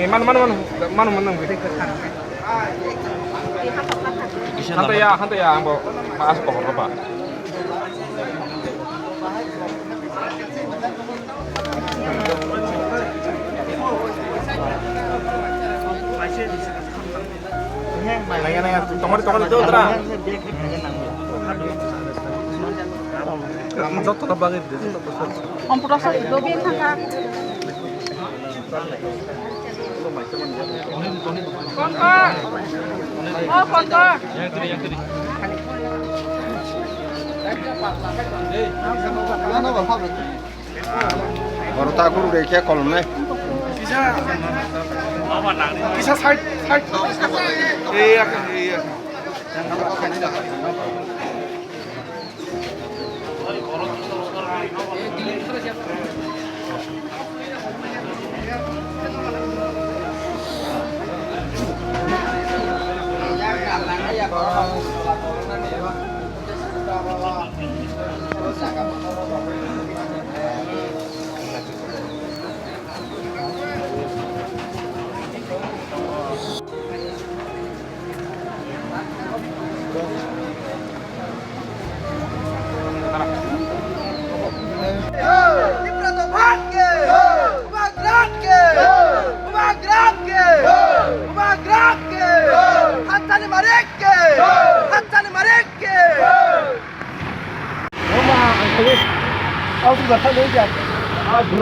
mana hantu ya ambo maas pokok apa nanya tomar itu terang যত না বাগে সম্প্রসার দবিয়ে থাকা বড় তা গরু রেখে কলম নাই কিসা সাইড এই Aku nggak tahu